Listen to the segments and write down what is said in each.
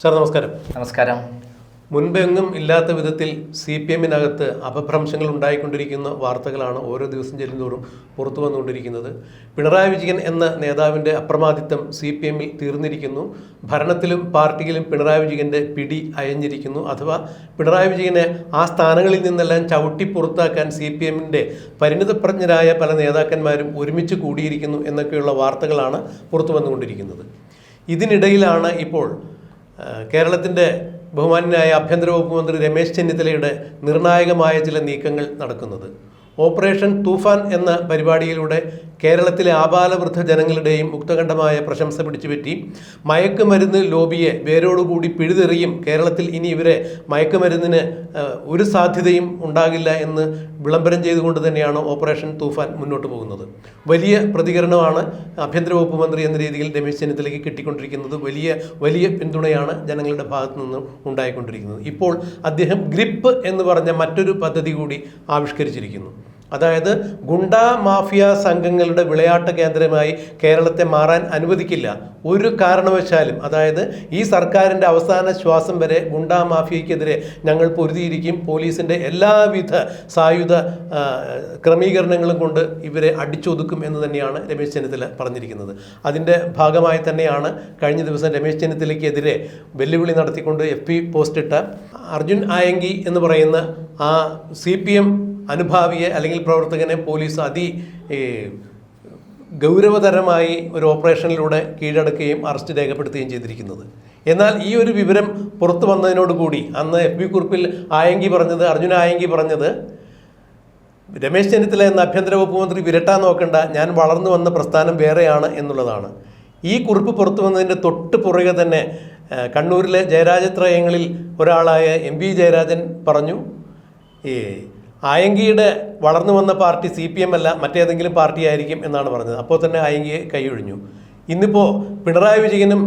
Sir നമസ്കാരം. നമസ്കാരം. മുൻപെങ്ങും ഇല്ലാത്ത വിധത്തിൽ CPM-നകത്ത് അപഭ്രംശങ്ങൾ ഉണ്ടായിക്കൊണ്ടിരിക്കുന്ന വാർത്തകളാണ് ഓരോ ദിവസം ചെല്ലുന്തോറും പുറത്തു വന്നുകൊണ്ടിരിക്കുന്നത്. പിണറായി വിജയൻ എന്ന നേതാവിൻ്റെ അപ്രമാദിത്വം CPM-ൽ തീർന്നിരിക്കുന്നു. ഭരണത്തിലും പാർട്ടിയിലും പിണറായി വിജയൻ്റെ പിടി അയഞ്ഞിരിക്കുന്നു. അഥവാ പിണറായി വിജയനെ ആ സ്ഥാനങ്ങളിൽ നിന്നെല്ലാം ചവിട്ടി പുറത്താക്കാൻ CPM-ൻ്റെ പരിണിതപ്രജ്ഞരായ പല നേതാക്കന്മാരും ഒരുമിച്ച് കൂടിയിരിക്കുന്നു എന്നൊക്കെയുള്ള വാർത്തകളാണ് പുറത്തു വന്നുകൊണ്ടിരിക്കുന്നത്. ഇതിനിടയിലാണ് ഇപ്പോൾ കേരളത്തിൻ്റെ ബഹുമാന്യനായ ആഭ്യന്തര വകുപ്പ് മന്ത്രി രമേശ് ചെന്നിത്തലയുടെ നിർണായകമായ ചില നീക്കങ്ങൾ നടക്കുന്നത്. ഓപ്പറേഷൻ തൂഫാൻ എന്ന പരിപാടിയിലൂടെ കേരളത്തിലെ ആബാലവൃദ്ധ ജനങ്ങളുടെയും മുക്തകണ്ഠമായ പ്രശംസ പിടിച്ചുപറ്റി മയക്കുമരുന്ന് ലോബിയെ വേരോടുകൂടി പിഴുതെറിയും, കേരളത്തിൽ ഇനി ഇവരെ മയക്കുമരുന്നിന് ഒരു സാധ്യതയും ഉണ്ടാകില്ല എന്ന് വിളംബരം ചെയ്തുകൊണ്ട് തന്നെയാണ് ഓപ്പറേഷൻ തൂഫാൻ മുന്നോട്ട് പോകുന്നത്. വലിയ പ്രതികരണമാണ് ആഭ്യന്തര വകുപ്പ് മന്ത്രി എന്ന രീതിയിൽ രമേശ് ചെന്നിത്തലയ്ക്ക് കിട്ടിക്കൊണ്ടിരിക്കുന്നത്. വലിയ പിന്തുണയാണ് ജനങ്ങളുടെ ഭാഗത്തു നിന്നും ഉണ്ടായിക്കൊണ്ടിരിക്കുന്നത്. ഇപ്പോൾ അദ്ദേഹം ഗ്രിപ്പ് എന്ന് പറഞ്ഞ മറ്റൊരു പദ്ധതി കൂടി ആവിഷ്കരിച്ചിരിക്കുന്നു. അതായത് ഗുണ്ടാ മാഫിയ സംഘങ്ങളുടെ വിളയാട്ട കേന്ദ്രമായി കേരളത്തെ മാറാൻ അനുവദിക്കില്ല ഒരു കാരണവശാലും. അതായത് ഈ സർക്കാരിൻ്റെ അവസാന ശ്വാസം വരെ ഗുണ്ടാ മാഫിയയ്ക്കെതിരെ ഞങ്ങൾ പൊരുതിയിരിക്കും. പോലീസിൻ്റെ എല്ലാവിധ സായുധ ക്രമീകരണങ്ങളും കൊണ്ട് ഇവരെ അടിച്ചൊതുക്കും എന്ന് തന്നെയാണ് രമേശ് ചെന്നിത്തല പറഞ്ഞിരിക്കുന്നത്. അതിൻ്റെ ഭാഗമായി തന്നെയാണ് കഴിഞ്ഞ ദിവസം രമേശ് ചെന്നിത്തലയ്ക്കെതിരെ വെല്ലുവിളി നടത്തിക്കൊണ്ട് FB പോസ്റ്റിട്ട അർജുൻ ആയങ്കി എന്ന് പറയുന്ന ആ CPM അനുഭാവിയെ അല്ലെങ്കിൽ പ്രവർത്തകനെ പോലീസ് ഗൗരവതരമായി ഒരു ഓപ്പറേഷനിലൂടെ കീഴടക്കുകയും അറസ്റ്റ് രേഖപ്പെടുത്തുകയും ചെയ്തിരിക്കുന്നത്. എന്നാൽ ഈ ഒരു വിവരം പുറത്തു വന്നതിനോടുകൂടി അന്ന് FB കുറിപ്പിൽ അർജുൻ ആയങ്കി പറഞ്ഞത് രമേശ് ചെന്നിത്തല എന്ന ആഭ്യന്തര വകുപ്പ് മന്ത്രി വിരട്ടാൻ നോക്കണ്ട, ഞാൻ വളർന്നു വന്ന പ്രസ്ഥാനം വേറെയാണ് എന്നുള്ളതാണ്. ഈ കുറിപ്പ് പുറത്തു വന്നതിൻ്റെ തൊട്ട് പുറകെ തന്നെ കണ്ണൂരിലെ ജയരാജത്രയങ്ങളിൽ ഒരാളായ MV ജയരാജൻ പറഞ്ഞു, ഈ ആയങ്കിയുടെ വളർന്നു വന്ന പാർട്ടി CPM അല്ല മറ്റേതെങ്കിലും പാർട്ടി ആയിരിക്കും എന്നാണ് പറഞ്ഞത്. അപ്പോൾ തന്നെ ആയങ്കിയെ കൈയൊഴിഞ്ഞു. ഇന്നിപ്പോൾ പിണറായി വിജയനും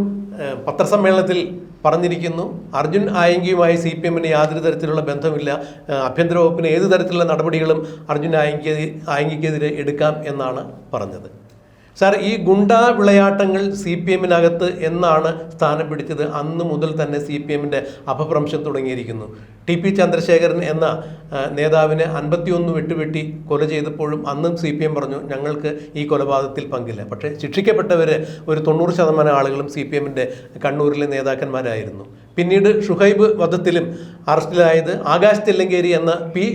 പത്രസമ്മേളനത്തിൽ പറഞ്ഞിരിക്കുന്നു, അർജുൻ ആയങ്കിയുമായി CPM-ന് യാതൊരു തരത്തിലുള്ള ബന്ധമില്ല, ആഭ്യന്തര വകുപ്പിന് ഏത് തരത്തിലുള്ള നടപടികളും അർജുൻ ആയങ്കിക്കെതിരെ എടുക്കാം എന്നാണ് പറഞ്ഞത്. സാർ, ഈ ഗുണ്ടാ വിളയാട്ടങ്ങൾ CPM-നകത്ത് എന്നാണ് സ്ഥാനം പിടിച്ചത് അന്ന് മുതൽ തന്നെ CPM-ൻ്റെ അപഭ്രംശം തുടങ്ങിയിരിക്കുന്നു. TP ചന്ദ്രശേഖരൻ എന്ന നേതാവിനെ 51 വെട്ടുവെട്ടി കൊല ചെയ്തപ്പോഴും അന്നും CPM പറഞ്ഞു ഞങ്ങൾക്ക് ഈ കൊലപാതകത്തിൽ പങ്കില്ല. പക്ഷേ ശിക്ഷിക്കപ്പെട്ടവർ ഒരു 90% ആളുകളും CPM-ൻ്റെ കണ്ണൂരിലെ നേതാക്കന്മാരായിരുന്നു. പിന്നീട് ഷുഹൈബ് വധത്തിലും അറസ്റ്റിലായത് ആകാശ് തില്ലങ്കേരി എന്ന P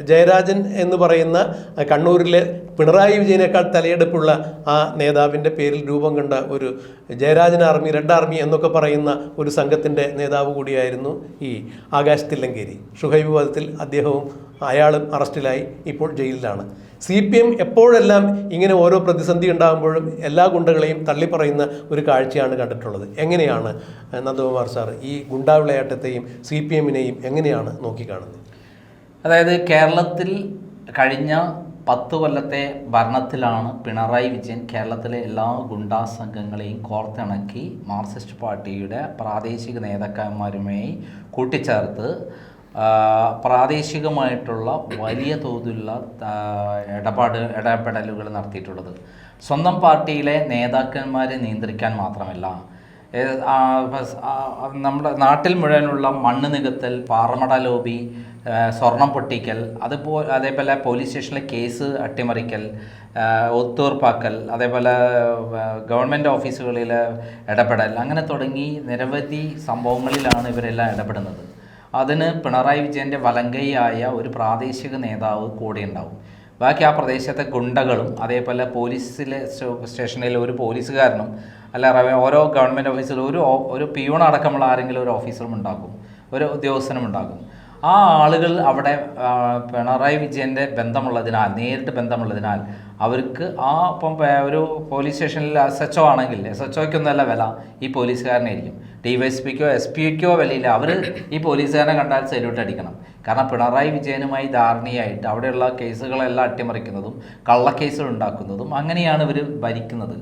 ജയരാജൻ എന്ന് പറയുന്ന കണ്ണൂരിലെ പിണറായി വിജയനേക്കാൾ തലയെടുപ്പുള്ള ആ നേതാവിൻ്റെ പേരിൽ രൂപം കണ്ട ഒരു ജയരാജൻ ആർമി, റെഡ് ആർമി എന്നൊക്കെ പറയുന്ന ഒരു സംഘത്തിൻ്റെ നേതാവ് കൂടിയായിരുന്നു ഈ ആകാശ് തില്ലങ്കേരി. ഷുഹൈബ് വധത്തിൽ അയാളും അറസ്റ്റിലായി ഇപ്പോൾ ജയിലിലാണ്. CPM എപ്പോഴെല്ലാം ഇങ്ങനെ ഓരോ പ്രതിസന്ധി ഉണ്ടാകുമ്പോഴും എല്ലാ ഗുണ്ടകളെയും തള്ളിപ്പറയുന്ന ഒരു കാഴ്ചയാണ് കണ്ടിട്ടുള്ളത്. എങ്ങനെയാണ് നന്ദകുമാർ സാർ ഈ ഗുണ്ടാ വിളയാട്ടത്തെയും CPM-നെയും എങ്ങനെയാണ് നോക്കിക്കാണുന്നത്? അതായത് കേരളത്തിൽ കഴിഞ്ഞ 10 കൊല്ലത്തെ ഭരണത്തിലാണ് പിണറായി വിജയൻ കേരളത്തിലെ എല്ലാ ഗുണ്ടാ സംഘങ്ങളെയും കോർത്തിണക്കി മാർക്സിസ്റ്റ് പാർട്ടിയുടെ പ്രാദേശിക നേതാക്കന്മാരുമായി കൂട്ടിച്ചേർത്ത് പ്രാദേശികമായിട്ടുള്ള വലിയ തോതിലുള്ള ഇടപെടലുകൾ നടത്തിയിട്ടുള്ളത്. സ്വന്തം പാർട്ടിയിലെ നേതാക്കന്മാരെ നിയന്ത്രിക്കാൻ മാത്രമല്ല, നമ്മുടെ നാട്ടിൽ മുഴുവനുള്ള മണ്ണ് നികത്തൽ, പാറമട ലോബി, സ്വർണം പൊട്ടിക്കൽ, അതേപോലെ പോലീസ് സ്റ്റേഷനിലെ കേസ് അട്ടിമറിക്കൽ, ഒത്തുതീർപ്പാക്കൽ, അതേപോലെ ഗവൺമെൻറ് ഓഫീസുകളിൽ ഇടപെടൽ, അങ്ങനെ തുടങ്ങി നിരവധി സംഭവങ്ങളിലാണ് ഇവരെല്ലാം ഇടപെടുന്നത്. അതിന് പിണറായി വിജയൻ്റെ വലങ്കൈയായ ഒരു പ്രാദേശിക നേതാവ് കൂടെ ഉണ്ടാവും. ബാക്കി ആ പ്രദേശത്തെ ഗുണ്ടകളും അതേപോലെ പോലീസിലെ സ്റ്റേഷനിൽ ഒരു പോലീസുകാരനും അല്ല ഓരോ ഗവൺമെൻറ് ഓഫീസിലും ഒരു പിയൂൺ അടക്കമുള്ള ആരെങ്കിലും ഒരു ഓഫീസറും ഉണ്ടാകും, ഒരു ഉദ്യോഗസ്ഥനും ഉണ്ടാകും. ആ ആളുകൾ അവിടെ പിണറായി വിജയൻ്റെ നേരിട്ട് ബന്ധമുള്ളതിനാൽ അവർക്ക് ഇപ്പം ഒരു പോലീസ് സ്റ്റേഷനിൽ SHO ആണെങ്കിൽ SHOയ്ക്കൊന്നുമല്ല വില, ഈ പോലീസുകാരനായിരിക്കും. DYSPക്കോ SP-ക്കോ വിലയില്ല, അവർ ഈ പോലീസുകാരനെ കണ്ടാൽ സല്യൂട്ട് അടിക്കണം. കാരണം പിണറായി വിജയനുമായി ധാരണയായിട്ട് അവിടെയുള്ള കേസുകളെല്ലാം അട്ടിമറിക്കുന്നതും കള്ളക്കേസുകൾ ഉണ്ടാക്കുന്നതും അങ്ങനെയാണ് ഇവർ ഭരിക്കുന്നത്.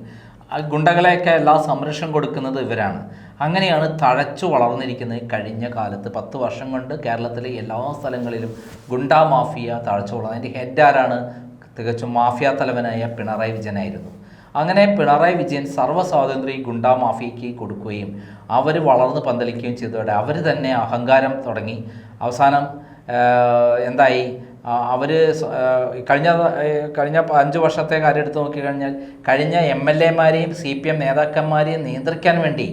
ഗുണ്ടകളെയൊക്കെ എല്ലാ സംരക്ഷണം കൊടുക്കുന്നത് ഇവരാണ്. അങ്ങനെയാണ് തഴച്ചു വളർന്നിരിക്കുന്നത്. കഴിഞ്ഞ കാലത്ത് 10 വർഷം കൊണ്ട് കേരളത്തിലെ എല്ലാ സ്ഥലങ്ങളിലും ഗുണ്ടാ മാഫിയ തഴച്ചു വളർന്നത്. അതിൻ്റെ ഹെഡ് ആരാണ്? തികച്ചും മാഫിയ തലവനായ പിണറായി വിജയനായിരുന്നു. അങ്ങനെ പിണറായി വിജയൻ സർവ്വസ്വാതന്ത്ര്യം ഗുണ്ടാ മാഫിയയ്ക്ക് കൊടുക്കുകയും അവർ വളർന്ന് പന്തലിക്കുകയും ചെയ്തതോടെ അവർ തന്നെ അഹങ്കാരം തുടങ്ങി. അവസാനം എന്തായി, അവർ കഴിഞ്ഞ 5 വർഷത്തെ കാര്യം എടുത്ത് നോക്കിക്കഴിഞ്ഞാൽ കഴിഞ്ഞ MLA-മാരെയും CPM നേതാക്കന്മാരെയും നിയന്ത്രിക്കാൻ വേണ്ടി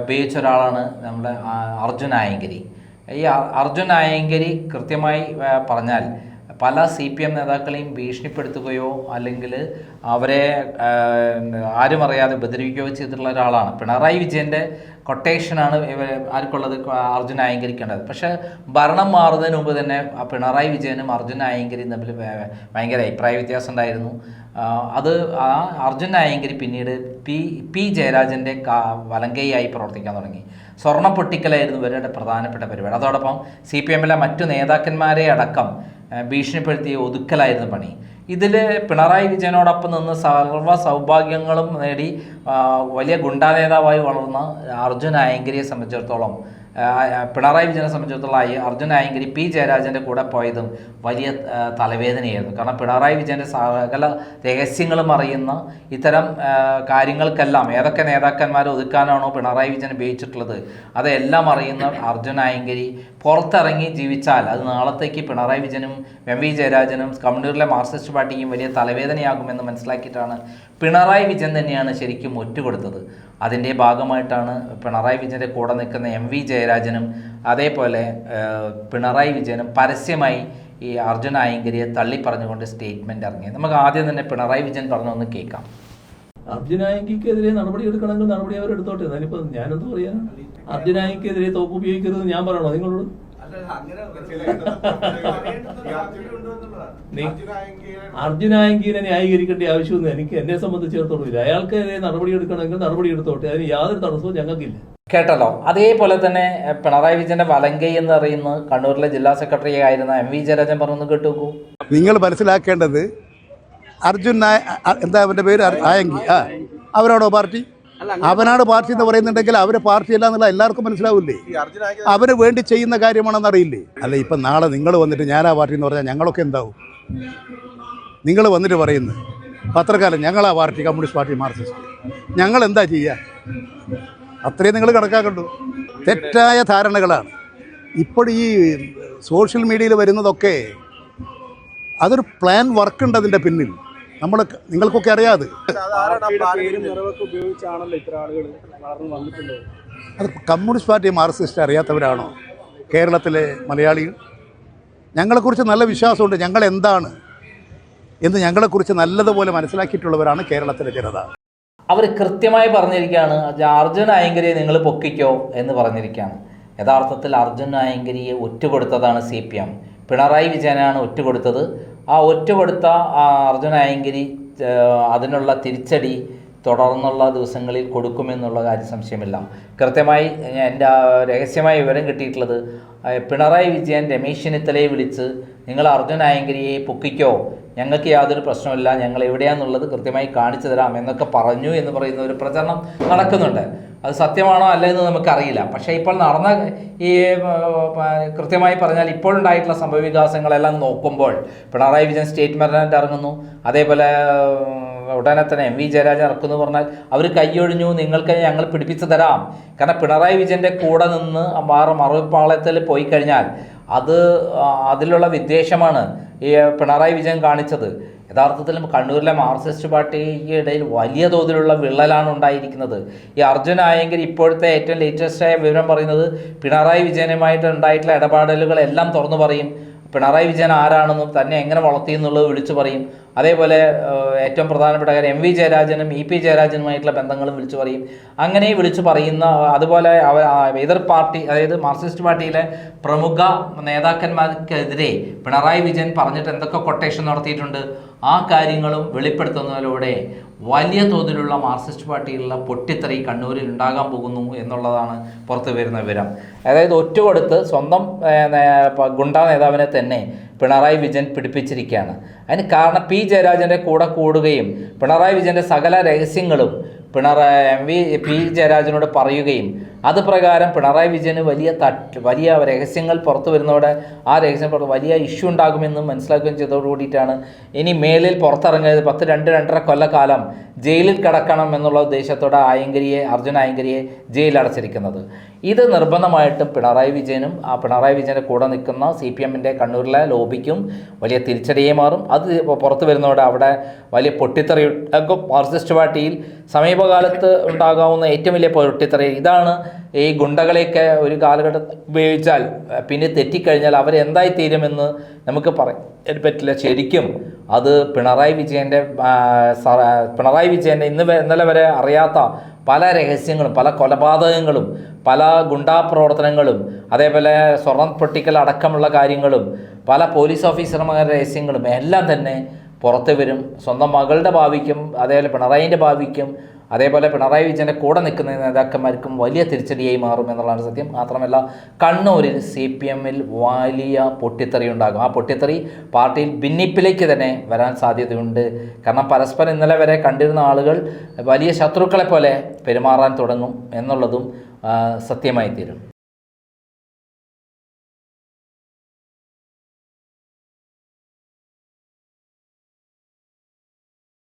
ഉപയോഗിച്ച ഒരാളാണ് നമ്മുടെ അർജുൻ ആയങ്കരി. ഈ അർജുൻ ആയങ്കരി കൃത്യമായി പറഞ്ഞാൽ പല CPM നേതാക്കളെയും ഭീഷണിപ്പെടുത്തുകയോ അല്ലെങ്കിൽ അവരെ ആരും അറിയാതെ ഉപദ്രവിക്കുകയോ ചെയ്തിട്ടുള്ള ഒരാളാണ്. പിണറായി വിജയൻ്റെ കൊട്ടേഷനാണ് ആർക്കുള്ളത്, അർജുൻ ആയങ്കരിക്കേണ്ടത്. പക്ഷേ ഭരണം മാറുന്നതിന് മുമ്പ് തന്നെ പിണറായി വിജയനും അർജുൻ ആയങ്കരിയും തമ്മിൽ ഭയങ്കര അഭിപ്രായ വ്യത്യാസം ഉണ്ടായിരുന്നു. അത് ആ അർജുൻ ആയങ്കരി പിന്നീട് പി ജയരാജൻ്റെ വലങ്കയായി പ്രവർത്തിക്കാൻ തുടങ്ങി. സ്വർണം പൊട്ടിക്കലായിരുന്നു ഇവരുടെ പ്രധാനപ്പെട്ട പരിപാടി. അതോടൊപ്പം CPM-ലെ മറ്റു നേതാക്കന്മാരെ അടക്കം ഭീഷണിപ്പെടുത്തി ഒതുക്കലായിരുന്നു പണി. ഇതിൽ പിണറായി വിജയനോടൊപ്പം നിന്ന് സർവ്വ സൗഭാഗ്യങ്ങളും നേടി വലിയ ഗുണ്ടാ നേതാവായി വളർന്ന അർജുൻ ആയങ്കരിയെ സംബന്ധിച്ചിടത്തോളം, പിണറായി വിജയനെ സംബന്ധിച്ചിടത്തോളം അർജുൻ ആയങ്കരി പി ജയരാജൻ്റെ കൂടെ പോയതും വലിയ തലവേദനയായിരുന്നു. കാരണം പിണറായി വിജയൻ്റെ സകല രഹസ്യങ്ങളും അറിയുന്ന ഇത്തരം കാര്യങ്ങൾക്കെല്ലാം ഏതൊക്കെ നേതാക്കന്മാരെ ഒതുക്കാനാണോ പിണറായി വിജയൻ ഉപയോഗിച്ചിട്ടുള്ളത് അതെല്ലാം അറിയുന്ന അർജുൻ ആയങ്കരി പുറത്തിറങ്ങി ജീവിച്ചാൽ അത് നാളത്തേക്ക് പിണറായി വിജയനും MV ജയരാജനും കമ്മ്യൂണിസ്റ്റിലെ മാർക്സിസ്റ്റ് പാർട്ടിക്കും വലിയ തലവേദനയാകുമെന്ന് മനസ്സിലാക്കിയിട്ടാണ് പിണറായി വിജയൻ തന്നെയാണ് ശരിക്കും ഒറ്റുകൊടുത്തത്. അതിൻ്റെ ഭാഗമായിട്ടാണ് പിണറായി വിജയൻ്റെ കൂടെ നിൽക്കുന്ന MV ജയരാജനും അതേപോലെ പിണറായി വിജയനും പരസ്യമായി ഈ അർജുൻ ആയങ്കരിയെ തള്ളി പറഞ്ഞുകൊണ്ട് സ്റ്റേറ്റ്മെൻറ്റ് ഇറങ്ങി. നമുക്ക് ആദ്യം തന്നെ പിണറായി വിജയൻ പറഞ്ഞൊന്ന് കേൾക്കാം. അർജുൻ ആയങ്കിക്കെതിരെ നടപടി എടുക്കണമെങ്കിൽ നടപടി അവരെടുത്തോട്ടെ. ഞാനിപ്പോൾ ഞാനെന്ത് പറയാ, അർജുൻ ആയങ്കിക്കെതിരെ തോക്ക് ഉപയോഗിക്കരുത് ഞാൻ പറയണോ നിങ്ങളോട്? അർജുൻ ആയങ്കിനെ ന്യായീകരിക്കേണ്ട ആവശ്യമൊന്നും എനിക്ക് എന്നെ സംബന്ധിച്ചിടത്തോളം ഇല്ല. അയാൾക്കെതിരെ നടപടി എടുക്കണമെങ്കിൽ നടപടി എടുത്തോട്ടെ, അതിന് യാതൊരു തടസ്സവും ഞങ്ങൾക്കില്ല. കേട്ടല്ലോ. അതേപോലെ തന്നെ പിണറായി വിജയന്റെ വലങ്കൈ എന്ന് പറയുന്ന കണ്ണൂരിലെ ജില്ലാ സെക്രട്ടറി ആയിരുന്ന MV ജയരാജൻ പറഞ്ഞു കേട്ടു. നിങ്ങൾ മനസ്സിലാക്കേണ്ടത് അർജുൻ എന്താ അവന്റെ പേര്, ആയങ്കി, അവരാണോ പാർട്ടി? അവനാണ് പാർട്ടി എന്ന് പറയുന്നുണ്ടെങ്കിൽ അവര് പാർട്ടിയല്ല എന്നുള്ള എല്ലാവർക്കും മനസ്സിലാവില്ലേ? അവന് വേണ്ടി ചെയ്യുന്ന കാര്യമാണെന്ന് അറിയില്ലേ? അല്ല, ഇപ്പം നാളെ നിങ്ങൾ വന്നിട്ട് ഞാനാ പാർട്ടി എന്ന് പറഞ്ഞാൽ ഞങ്ങളൊക്കെ എന്താവും? നിങ്ങൾ വന്നിട്ട് പറയുന്നു പത്രക്കാലം ഞങ്ങളാ പാർട്ടി, കമ്മ്യൂണിസ്റ്റ് പാർട്ടി, മാർക്സിസ്റ്റ്, ഞങ്ങൾ എന്താ ചെയ്യുക? അത്രയും നിങ്ങൾ കണക്കാക്കണ്ടു. തെറ്റായ ധാരണകളാണ് ഇപ്പോൾ ഈ സോഷ്യൽ മീഡിയയിൽ വരുന്നതൊക്കെ. അതൊരു പ്ലാൻ വർക്കുണ്ട് അതിൻ്റെ പിന്നിൽ, നിങ്ങൾക്കൊക്കെ അറിയാതെ. അത് കമ്മ്യൂണിസ്റ്റ് പാർട്ടി, മാർക്സിസ്റ്റ് അറിയാത്തവരാണോ കേരളത്തിലെ മലയാളികൾ? ഞങ്ങളെക്കുറിച്ച് നല്ല വിശ്വാസമുണ്ട്. ഞങ്ങൾ എന്താണ് എന്ന് ഞങ്ങളെക്കുറിച്ച് നല്ലതുപോലെ മനസ്സിലാക്കിയിട്ടുള്ളവരാണ് കേരളത്തിലെ ജനത. അവർ കൃത്യമായി പറഞ്ഞിരിക്കുകയാണ്, അർജുൻ ആയങ്കരിയെ നിങ്ങൾ പൊക്കിക്കോ എന്ന് പറഞ്ഞിരിക്കുകയാണ്. യഥാർത്ഥത്തിൽ അർജുൻ ആയങ്കരിയെ ഒറ്റുകൊടുത്തതാണ് CPM. പിണറായി വിജയനാണ് ഒറ്റുകൊടുത്തത്. ആ ഒറ്റുകൊടുത്ത അർജുൻ ആയങ്കരി അതിനുള്ള തിരിച്ചടി തുടർന്നുള്ള ദിവസങ്ങളിൽ കൊടുക്കുമെന്നുള്ള കാര്യം സംശയമില്ല. കൃത്യമായി എൻ്റെ രഹസ്യമായ വിവരം കിട്ടിയിട്ടുള്ളത്, പിണറായി വിജയൻ രമേശ് ചെന്നിത്തലയെ വിളിച്ച് നിങ്ങൾ അർജുൻ ആയങ്കരിയെ പൊക്കിക്കോ, ഞങ്ങൾക്ക് യാതൊരു പ്രശ്നമില്ല, ഞങ്ങൾ എവിടെയാണെന്നുള്ളത് കൃത്യമായി കാണിച്ചു തരാം എന്നൊക്കെ പറഞ്ഞു എന്ന് പറയുന്ന ഒരു പ്രചരണം നടക്കുന്നുണ്ട്. അത് സത്യമാണോ അല്ല എന്ന് നമുക്കറിയില്ല. പക്ഷേ ഇപ്പോൾ നടന്ന ഈ കൃത്യമായി പറഞ്ഞാൽ ഇപ്പോഴുണ്ടായിട്ടുള്ള സംഭവ വികാസങ്ങളെല്ലാം നോക്കുമ്പോൾ പിണറായി വിജയൻ സ്റ്റേറ്റ്മെൻറ്റ് ഇറങ്ങുന്നു. അതേപോലെ ഉടനെ തന്നെ MV ജയരാജൻ ഇറക്കുന്നു പറഞ്ഞാൽ അവർ കൈയൊഴിഞ്ഞു, നിങ്ങൾക്ക് ഞങ്ങൾ പിടിപ്പിച്ചു തരാം. കാരണം പിണറായി വിജയൻ്റെ കൂടെ നിന്ന് മറുപാളയത്തിൽ പോയി കഴിഞ്ഞാൽ അതിലുള്ള വിദ്വേഷമാണ് ഈ പിണറായി വിജയൻ കാണിച്ചത്. യഥാർത്ഥത്തിലും കണ്ണൂരിലെ മാർക്സിസ്റ്റ് പാർട്ടിക്ക് ഇടയിൽ വലിയ തോതിലുള്ള വിള്ളലാണ് ഉണ്ടായിരിക്കുന്നത്. ഈ അർജുൻ ആയങ്കരി ഇപ്പോഴത്തെ ഏറ്റവും ലേറ്റസ്റ്റായ വിവരം പറയുന്നത് പിണറായി വിജയനുമായിട്ട് ഉണ്ടായിട്ടുള്ള ഇടപാടലുകളെല്ലാം തുറന്നു പറയും. പിണറായി വിജയൻ ആരാണെന്നും തന്നെ എങ്ങനെ വളർത്തി എന്നുള്ളത് വിളിച്ചു പറയും. അതേപോലെ ഏറ്റവും പ്രധാനപ്പെട്ട കാര്യം MV ജയരാജനും EP ജയരാജനുമായിട്ടുള്ള ബന്ധങ്ങളും വിളിച്ചു പറയും. അങ്ങനെ വിളിച്ചു പറയുന്ന, അതുപോലെ എതിർ പാർട്ടി, അതായത് മാർക്സിസ്റ്റ് പാർട്ടിയിലെ പ്രമുഖ നേതാക്കന്മാർക്കെതിരെ പിണറായി വിജയൻ പറഞ്ഞിട്ട് എന്തൊക്കെ കൊട്ടേഷൻ നടത്തിയിട്ടുണ്ട് ആ കാര്യങ്ങളും വെളിപ്പെടുത്തുന്നതിലൂടെ വലിയ തോതിലുള്ള മാർക്സിസ്റ്റ് പാർട്ടിയിലുള്ള പൊട്ടിത്തെറി കണ്ണൂരിൽ ഉണ്ടാകാൻ പോകുന്നു എന്നുള്ളതാണ് പുറത്തു വരുന്ന വിവരം. അതായത് ഒറ്റുകൊടുത്ത് സ്വന്തം ഗുണ്ടാ നേതാവിനെ തന്നെ പിണറായി വിജയൻ പിടിപ്പിച്ചിരിക്കുകയാണ്. അതിന് കാരണം പി ജയരാജൻ്റെ കൂടെ കൂടുകയും പിണറായി വിജയൻ്റെ സകല രഹസ്യങ്ങളും പി ജയരാജനോട് പറയുകയും അത് പ്രകാരം പിണറായി വിജയന് വലിയ രഹസ്യങ്ങൾ പുറത്തു വരുന്നതോടെ ആ രഹസ്യം വലിയ ഇഷ്യൂ ഉണ്ടാകുമെന്നും മനസ്സിലാക്കുകയും ചെയ്തതോടുകൂടിയിട്ടാണ് ഇനി മേലിൽ പുറത്തിറങ്ങിയത് 2-2.5 കൊല്ലക്കാലം ജയിലിൽ കിടക്കണം എന്നുള്ള ഉദ്ദേശത്തോടെ അർജുൻ ആയങ്കരിയെ ജയിലിൽ അടച്ചിരിക്കുന്നത്. ഇത് നിർബന്ധമായിട്ടും പിണറായി വിജയനും ആ പിണറായി വിജയൻ്റെ കൂടെ നിൽക്കുന്ന CPM-ൻ്റെ കണ്ണൂരിലെ ലോബിക്കും വലിയ തിരിച്ചടിയായി മാറും. അത് പുറത്തു വരുന്നതോടെ അവിടെ വലിയ പൊട്ടിത്തെറി മാർക്സിസ്റ്റ് പാർട്ടിയിൽ സമീപകാലത്ത് ഉണ്ടാകാവുന്ന ഏറ്റവും വലിയ പൊട്ടിത്തെറി ഇതാണ്. ഈ ഗുണ്ടകളെയൊക്കെ ഒരു കാലഘട്ടം ഉപയോഗിച്ചാൽ പിന്നെ തെറ്റിക്കഴിഞ്ഞാൽ അവരെന്തായി തീരുമെന്ന് നമുക്ക് പറയാൻ പറ്റില്ല. ശരിക്കും അത് പിണറായി വിജയൻ്റെ ഇന്നലെ വരെ അറിയാത്ത പല രഹസ്യങ്ങളും, പല കൊലപാതകങ്ങളും, പല ഗുണ്ടാ പ്രവർത്തനങ്ങളും, അതേപോലെ സ്വർണം പൊട്ടിക്കൽ അടക്കമുള്ള കാര്യങ്ങളും, പല പോലീസ് ഓഫീസർമാരുടെ രഹസ്യങ്ങളും എല്ലാം തന്നെ പുറത്തു വരും. സ്വന്തം മകളുടെ ഭാവിക്കും അതേപോലെ പിണറായിൻ്റെ ഭാവിക്കും അതേപോലെ പിണറായി വിജയൻ്റെ കൂടെ നിൽക്കുന്ന നേതാക്കന്മാർക്കും വലിയ തിരിച്ചടിയായി മാറും എന്നുള്ളതാണ് സത്യം. മാത്രമല്ല കണ്ണൂരിൽ CPM-ൽ വലിയ പൊട്ടിത്തെറി ഉണ്ടാകും. ആ പൊട്ടിത്തെറി പാർട്ടിയിൽ ഭിന്നിപ്പിലേക്ക് തന്നെ വരാൻ സാധ്യതയുണ്ട്. കാരണം പരസ്പരം ഇന്നലെ വരെ കണ്ടിരുന്ന ആളുകൾ വലിയ ശത്രുക്കളെ പോലെ പെരുമാറാൻ തുടങ്ങും എന്നുള്ളതും സത്യമായി തീരും.